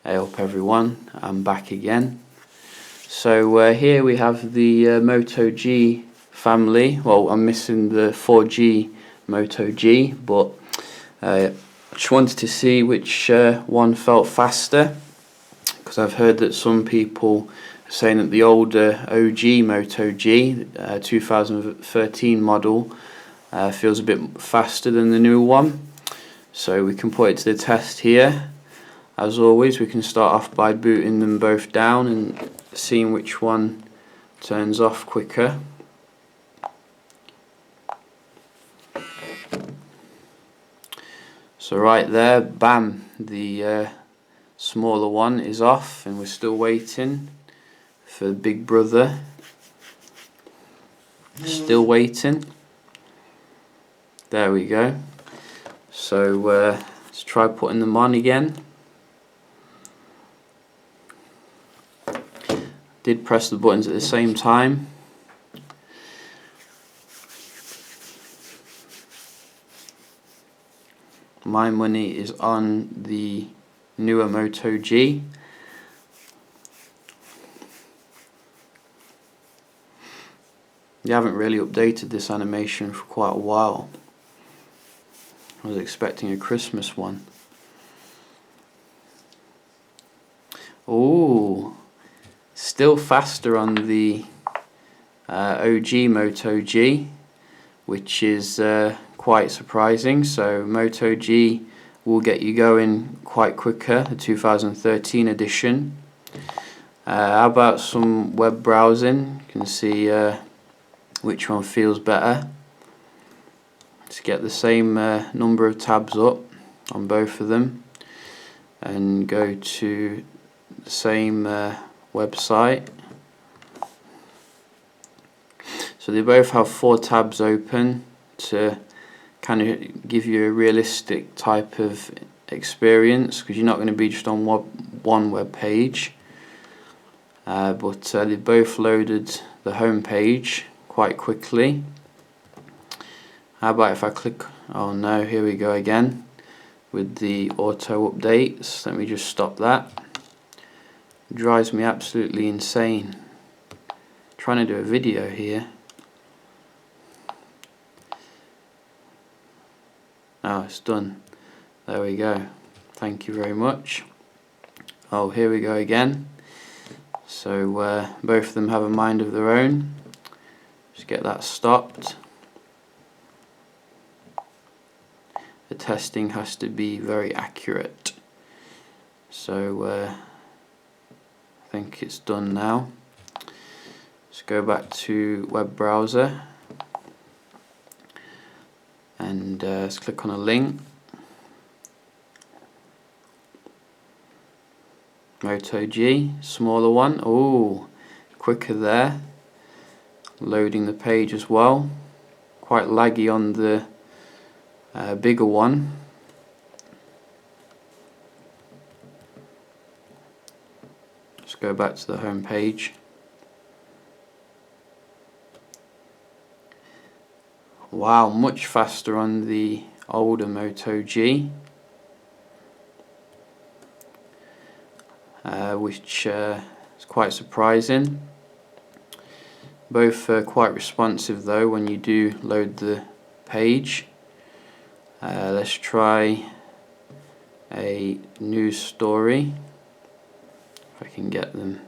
Hey up everyone, I'm back again. So here we have the Moto G family. Well, I'm missing the 4G Moto G, but I just wanted to see which one felt faster, because I've heard that some people are saying that the older OG Moto G 2013 model feels a bit faster than the new one. So we can put it to the test here. As always, we can start off by booting them both down and seeing which one turns off quicker. So right there, bam, the smaller one is off, and we're still waiting for Big Brother. Still waiting. There we go. So let's try putting them on again. Did press the buttons at the same time. My money is on the newer Moto G. They haven't really updated this animation for quite a while. I was expecting a Christmas one. Ooh, still faster on the OG Moto G, which is quite surprising. So Moto G will get you going quite quicker, the 2013 edition. How about some web browsing? You can see which one feels better. Let's get the same number of tabs up on both of them and go to the same website. So they both have 4 tabs open to kind of give you a realistic type of experience, because you're not going to be just on one web page. But they both loaded the home page quite quickly. How about if I click, oh no, here we go again with the auto updates. Let me just stop that. It drives me absolutely insane trying to do a video here. Oh, it's done. There we go. Thank you very much. Oh, here we go again. So both of them have a mind of their own. Just get that stopped. The testing has to be very accurate. So I think it's done now. Let's go back to web browser and let's click on a link. Moto G, smaller one. Oh, quicker there. Loading the page as well. Quite laggy on the bigger one. Let's go back to the home page. Wow, much faster on the older Moto G, which is quite surprising. Both quite responsive though when you do load the page. Let's try a news story, if I can get them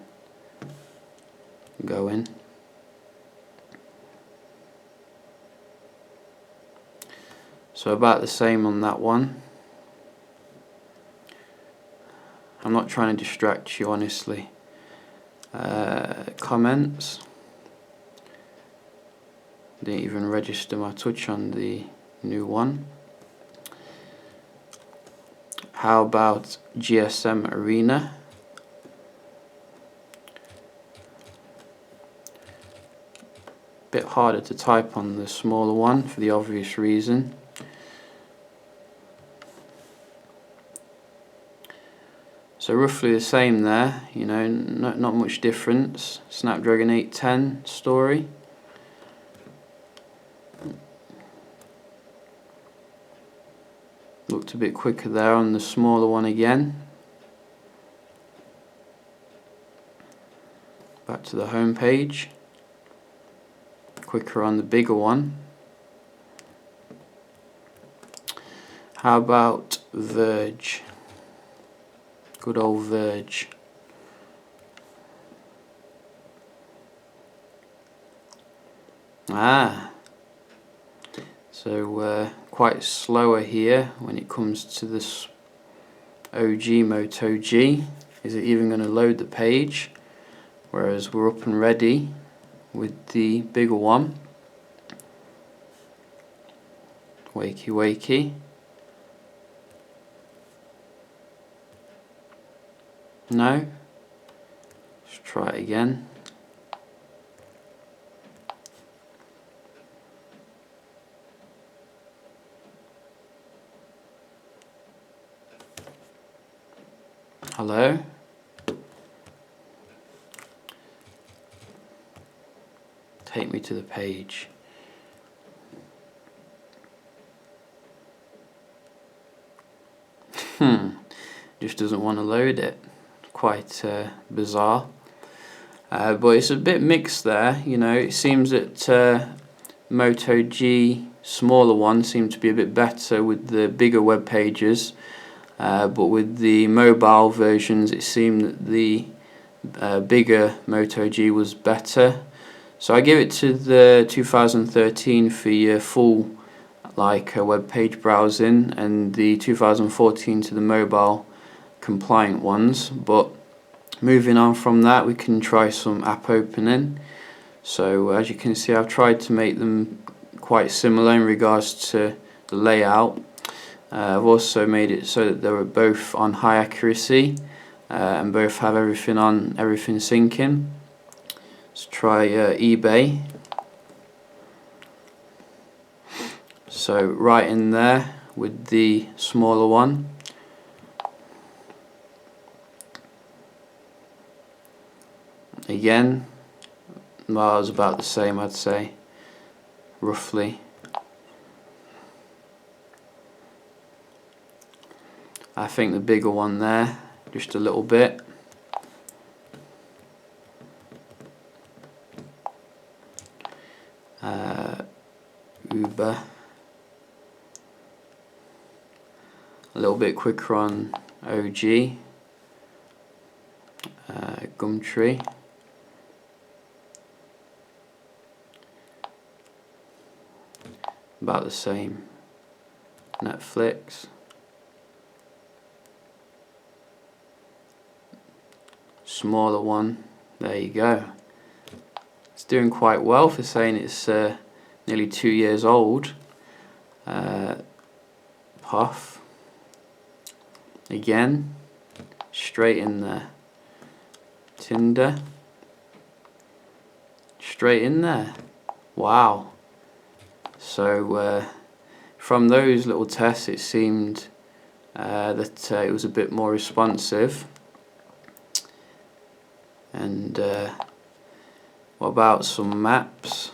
going. So about the same on that one. I'm not trying to distract you, honestly. Comments. Didn't even register my touch on the new one. How about GSM Arena? Bit harder to type on the smaller one for the obvious reason. So roughly the same there, you know, not much difference. Snapdragon 810 story. Looked a bit quicker there on the smaller one again. back to the home page. Quicker on the bigger one. How about Verge? Good old Verge. So quite slower here when it comes to this OG Moto G. Is it even going to load the page? Whereas we're up and ready with the bigger one. Wakey wakey. No? Let's try it again. Hello? Take me to the page. Just doesn't want to load it. Quite bizarre. But it's a bit mixed there, you know. It seems that Moto G smaller one seemed to be a bit better with the bigger web pages, but with the mobile versions it seemed that the bigger Moto G was better. So I give it to the 2013 for your full web page browsing, and the 2014 to the mobile compliant ones. But moving on from that, we can try some app opening. So as you can see, I've tried to make them quite similar in regards to the layout. I've also made it so that they were both on high accuracy and both have everything syncing. Let's try eBay. So right in there with the smaller one. Again, well, it was about the same, I'd say, roughly. I think the bigger one there, just a little bit. Uber. A little bit quicker on OG. Gumtree. About the same. Netflix. Smaller one. There you go. It's doing quite well for saying it's nearly 2 years old. Puff. Again. Straight in there. Tinder. Straight in there. Wow. So from those little tests it seemed that it was a bit more responsive. And what about some maps?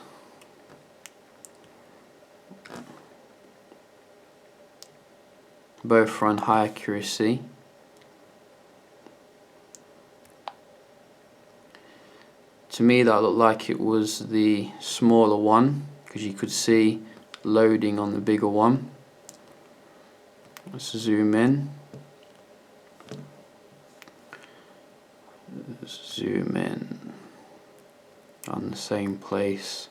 Both are on high accuracy. To me that looked like it was the smaller one, because you could see loading on the bigger one. Let's zoom in. Zoom in on the same place.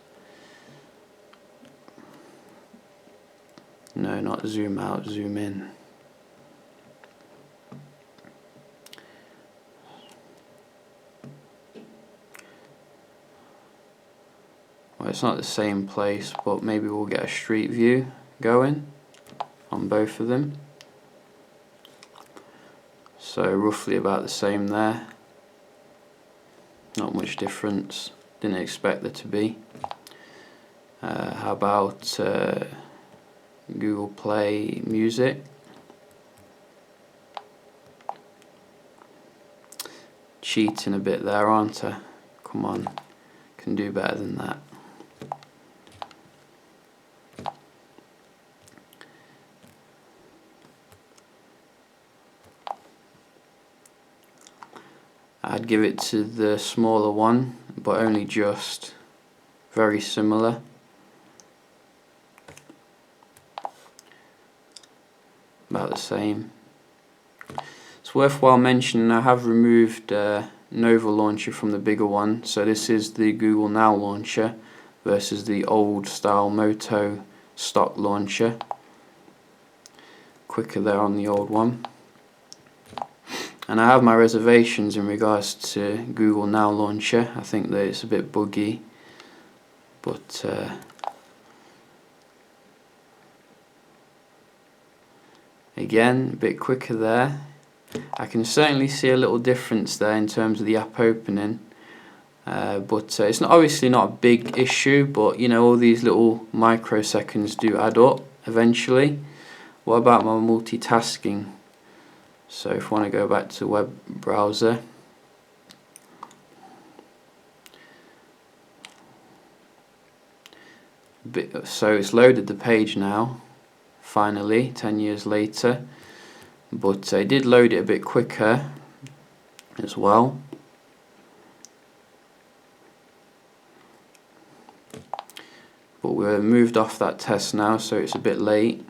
No, not zoom out, zoom in. Well, it's not the same place, but maybe we'll get a street view going on both of them. So roughly about the same there. Not much difference. Didn't expect there to be. How about Google Play Music? Cheating a bit there, aren't I? Come on, can do better than that. I'd give it to the smaller one, but only just. Very similar. About the same. It's worthwhile mentioning I have removed Nova launcher from the bigger one, so this is the Google Now launcher versus the old style Moto stock launcher. Quicker there on the old one. And I have my reservations in regards to Google Now launcher. I think that it's a bit buggy, but again, a bit quicker there. I can certainly see a little difference there in terms of the app opening, but it's obviously not a big issue, but you know, all these little microseconds do add up eventually. What about my multitasking? So if I want to go back to web browser, so it's loaded the page now, finally, 10 years later, but I did load it a bit quicker as well. But we're moved off that test now, so it's a bit late.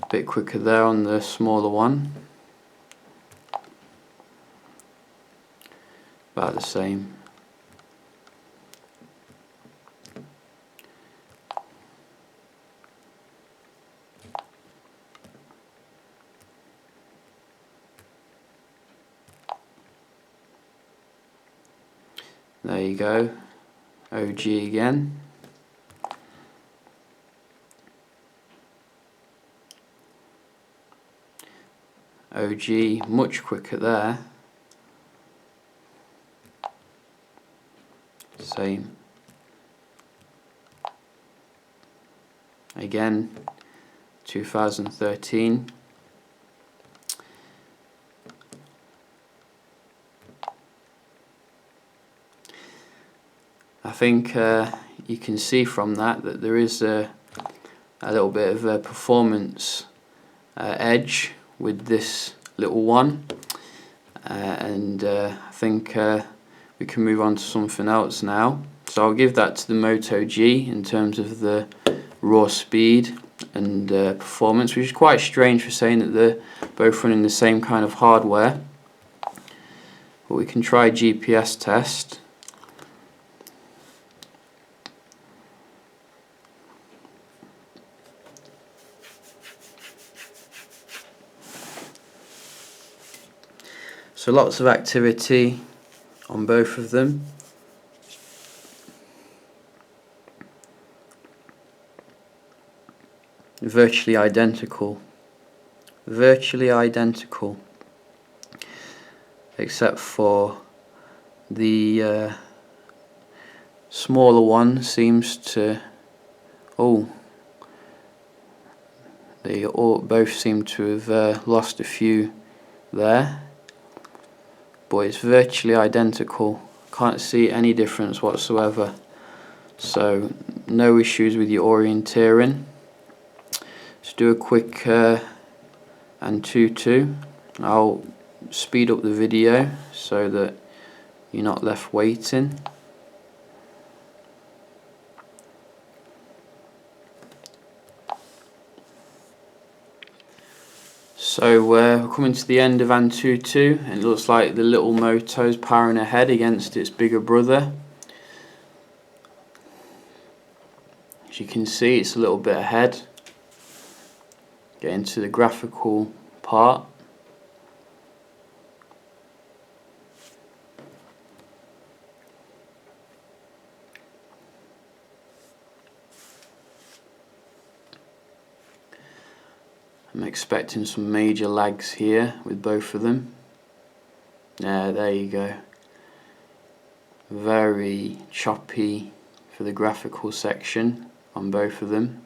A bit quicker there on the smaller one. About the same. There you go. OG again. OG much quicker there. Same. Again, 2013. I think you can see from that there is a little bit of a performance edge with this little one, and I think we can move on to something else now. So I'll give that to the Moto G in terms of the raw speed and performance, which is quite strange for saying that they're both running the same kind of hardware. But we can try GPS test. So lots of activity on both of them. Virtually identical. Virtually identical. Except for the smaller one seems to... Oh. They both seem to have lost a few there. But it's virtually identical. Can't see any difference whatsoever. So no issues with your orienteering. Let's do a quick Antutu. I'll speed up the video so that you're not left waiting. So we're coming to the end of Antutu, and it looks like the little Moto's powering ahead against its bigger brother. As you can see, it's a little bit ahead. Getting to the graphical part. I'm expecting some major lags here with both of them. Yeah, there you go. Very choppy for the graphical section on both of them.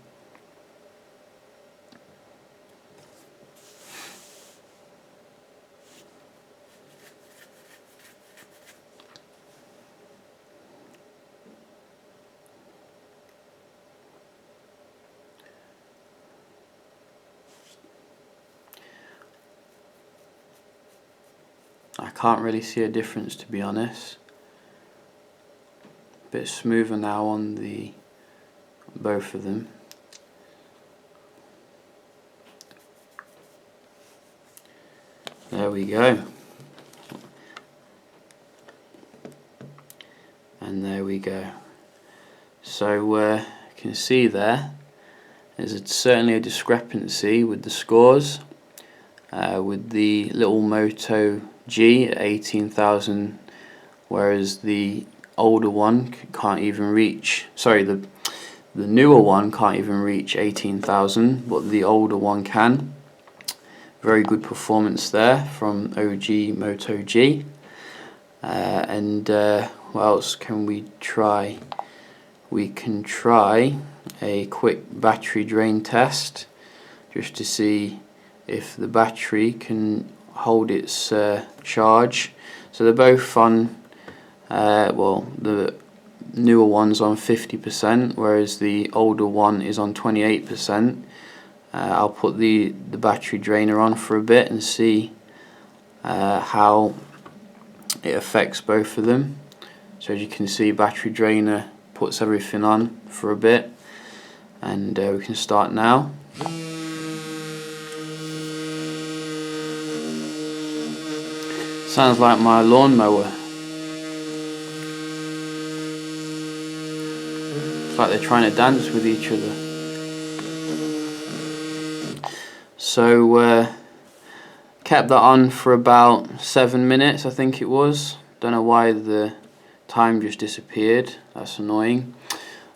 I can't really see a difference, to be honest. A bit smoother now on both of them. There we go. And there we go. So you can see there's certainly a discrepancy with the scores. With the little Moto G at 18,000, whereas the older one can't even reach, sorry, the newer one can't even reach 18,000, but the older one can. Very good performance there from OG Moto G. And what else can we try? We can try a quick battery drain test just to see if the battery can hold its charge. So they're both on, well, the newer one's on 50%, whereas the older one is on 28%. I'll put the battery drainer on for a bit and see how it affects both of them. So as you can see, battery drainer puts everything on for a bit, and we can start now. Sounds like my lawnmower. It's like they're trying to dance with each other. So kept that on for about 7 minutes, I think it was. Don't know why the time just disappeared. That's annoying.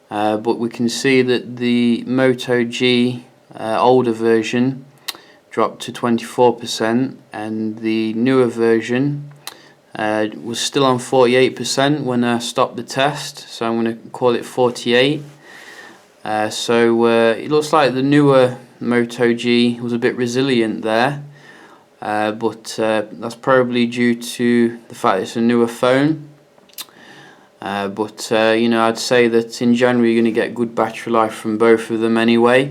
But we can see that the Moto G older version dropped to 24%, and the newer version was still on 48% when I stopped the test, so I'm going to call it 48. So it looks like the newer Moto G was a bit resilient there, but that's probably due to the fact it's a newer phone. But you know, I'd say that in general you're going to get good battery life from both of them anyway.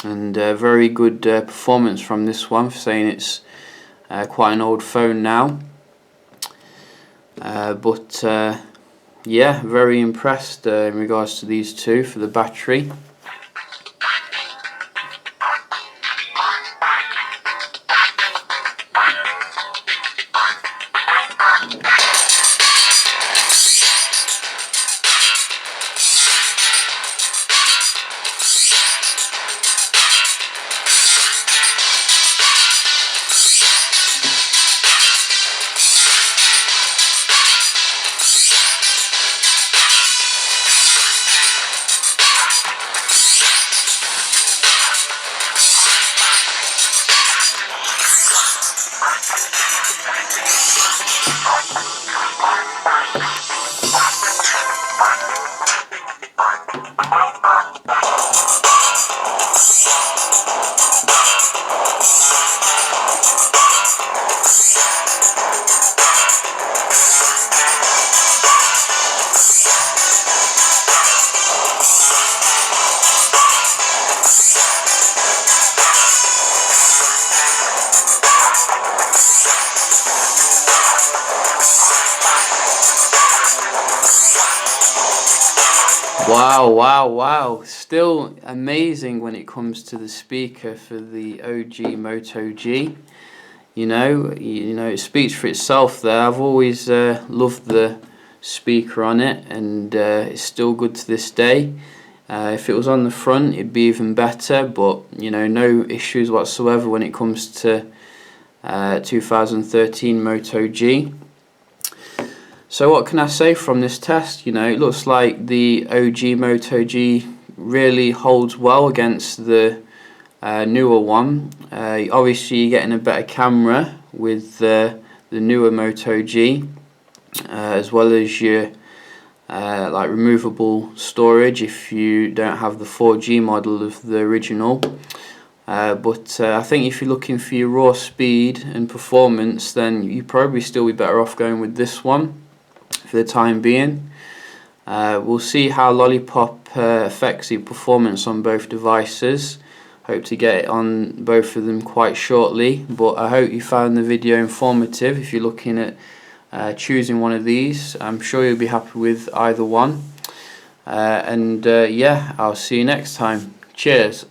And very good performance from this one, for saying it's quite an old phone now. But yeah, very impressed in regards to these two for the battery. Wow, wow, wow. Still amazing when it comes to the speaker for the OG Moto G. You know, it speaks for itself there. I've always loved the speaker on it, and it's still good to this day. If it was on the front, it'd be even better, but you know, no issues whatsoever when it comes to 2013 Moto G. So what can I say from this test? You know, it looks like the OG Moto G really holds well against the newer one. Obviously you're getting a better camera with the newer Moto G, as well as your like removable storage if you don't have the 4G model of the original. But I think if you're looking for your raw speed and performance, then you probably still be better off going with this one for the time being. We'll see how Lollipop affects the performance on both devices. Hope to get it on both of them quite shortly, but I hope you found the video informative. If you're looking at choosing one of these, I'm sure you'll be happy with either one. Yeah, I'll see you next time. Cheers.